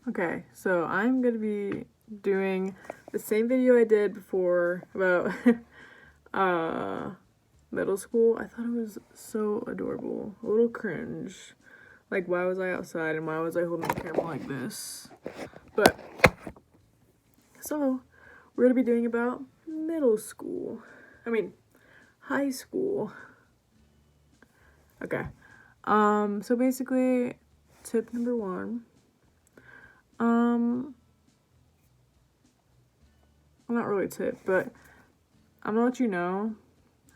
Okay, so I'm gonna be doing the same video I did before about uh middle school. I thought it was so adorable. A little cringe. Like, why was I outside and why was I holding the camera like this? But so we're gonna be doing about middle school. I mean high school. Okay. So basically tip number one. Not really a tip, but I'm gonna let you know.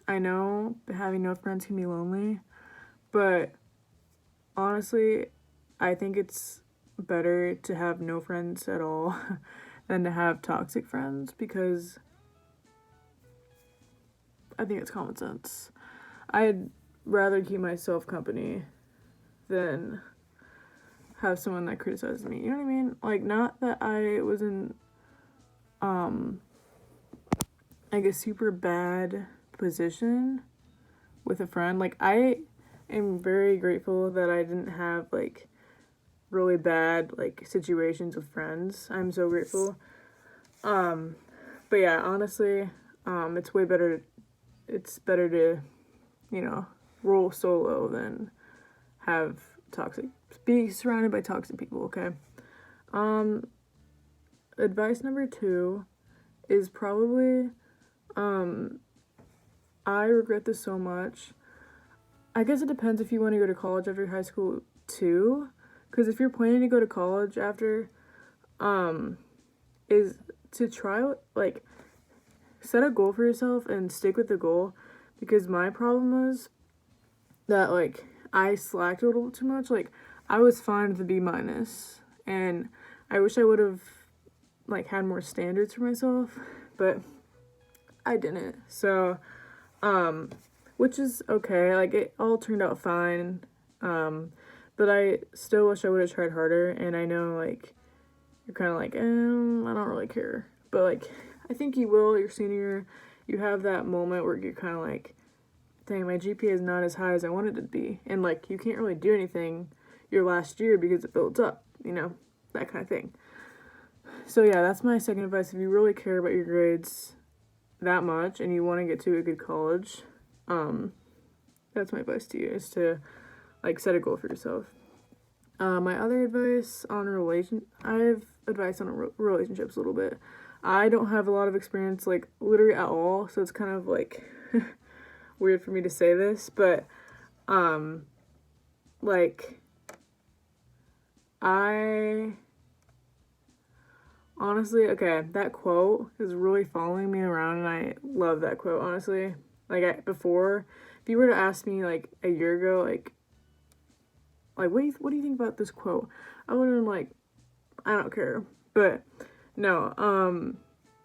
I know having no friends can be lonely, but honestly, I think it's better to have no friends at all than to have toxic friends because I think it's common sense. I'd rather keep myself company than have someone that criticizes me. You know what I mean? Like, not that I was in like a super bad position with a friend. Like, I am very grateful that I didn't have like really bad like situations with friends. I'm so grateful. But yeah, honestly, it's way better. It's better to, you know, roll solo than have toxic. Be surrounded by toxic people. Okay. Advice number two is probably, I regret this so much. I guess it depends if you want to go to college after high school too. Because if you're planning to go to college after, is to try, like, set a goal for yourself and stick with the goal. Because my problem was that, like, I slacked a little too much. Like, I was fine with the B minus. And I wish I would have, like, had more standards for myself. But I didn't. So, which is okay. Like, it all turned out fine. But I still wish I would have tried harder. And I know, like, you're kind of like, I don't really care. But, like, I think you will your senior year. You have that moment where you're kind of like, dang, my GPA is not as high as I wanted it to be. And, like, you can't really do anything your last year because it builds up, you know, that kind of thing. So, yeah, that's my second advice. If you really care about your grades that much and you want to get to a good college, that's my advice to you, is to, like, set a goal for yourself. My other advice on I have advice on relationships a little bit. I don't have a lot of experience, like, literally at all, so it's kind of, like, weird for me to say this, but, like, I honestly, okay, that quote is really following me around, and I love that quote, honestly. Like, before, if you were to ask me, like, a year ago, like, what do you think about this quote? I would have been like, I don't care. But no,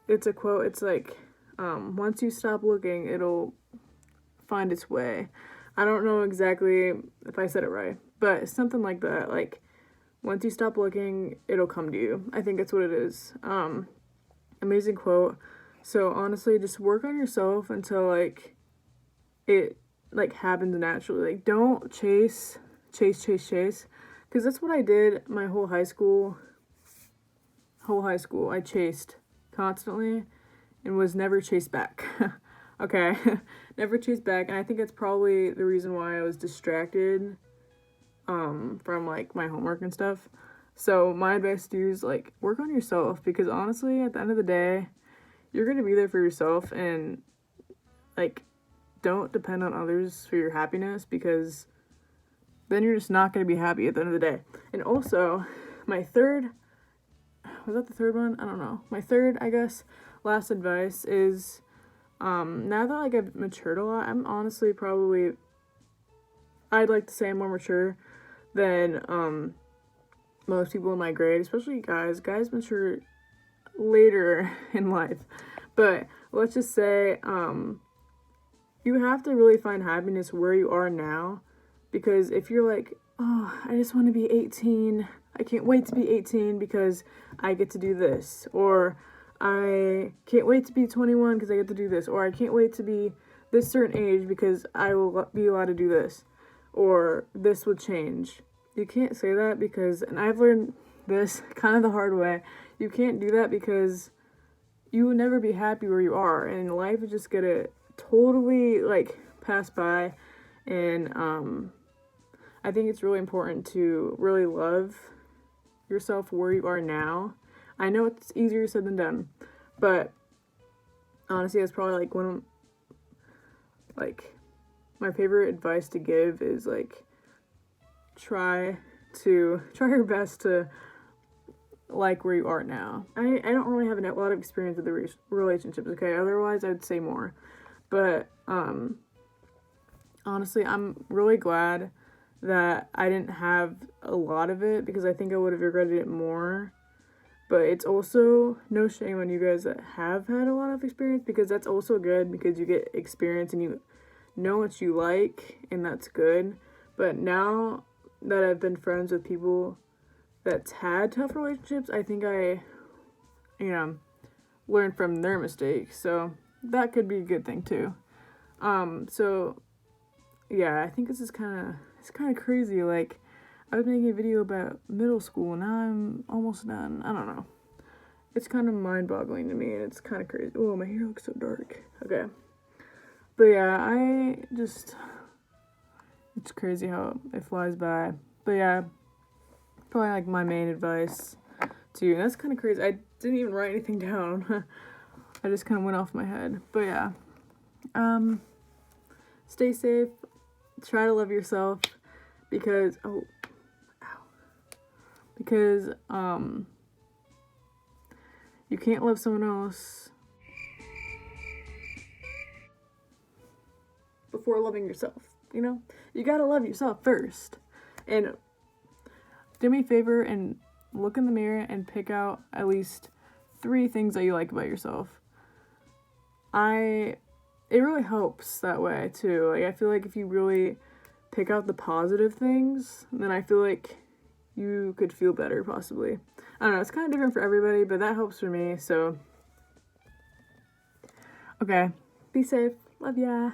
it's a quote. It's like, once you stop looking, it'll find its way. I don't know exactly if I said it right, but something like that. Like, once you stop looking, it'll come to you. I think that's what it is. Amazing quote. So honestly, just work on yourself until, like, it, like, happens naturally. Like, don't chase, because that's what I did my whole high school. I chased constantly and was never chased back. Okay. Never chased back, and I think that's probably the reason why I was distracted from, like, my homework and stuff. So my advice to you is, like, work on yourself, because honestly, at the end of the day, you're going to be there for yourself, and, like, don't depend on others for your happiness, because then you're just not going to be happy at the end of the day. And also, my third, was that the third one? I don't know. My third, I guess, last advice is, now that, like, I've matured a lot, I'm honestly probably, I'd like to say I'm more mature than, most people in my grade, especially guys. Guys mature later in life. But let's just say, you have to really find happiness where you are now, because if you're like, oh, I just want to be 18, I can't wait to be 18 because I get to do this, or I can't wait to be 21 because I get to do this, or I can't wait to be this certain age because I will be allowed to do this, or this will change. You can't say that, because, and I've learned this kind of the hard way. You can't do that because you will never be happy where you are, and life is just gonna totally like pass by. And I think it's really important to really love yourself where you are now. I know it's easier said than done, but honestly, that's probably like one of like my favorite advice to give is like try your best to like where you are now. I don't really have a lot of experience with the relationships, okay? Otherwise, I'd say more. But honestly, I'm really glad that I didn't have a lot of it because I think I would have regretted it more. But it's also no shame on you guys that have had a lot of experience, because that's also good because you get experience and you know what you like, and that's good. But now that I've been friends with people that's had tough relationships, I think I, learned from their mistakes. So that could be a good thing too. So yeah, I think it's kind of crazy. Like, I was making a video about middle school, and now I'm almost done. I don't know. It's kind of mind-boggling to me, and it's kind of crazy. Oh, my hair looks so dark. Okay. But yeah, it's crazy how it flies by. But yeah, probably like my main advice too. And that's kind of crazy. I didn't even write anything down. I just kind of went off my head. But yeah, stay safe. Try to love yourself because you can't love someone else before loving yourself. You gotta love yourself first. And do me a favor and look in the mirror and pick out at least 3 things that you like about yourself. It really helps that way too. Like, I feel like if you really pick out the positive things, then I feel like you could feel better possibly. I don't know, it's kind of different for everybody, but that helps for me. So okay, be safe. Love ya.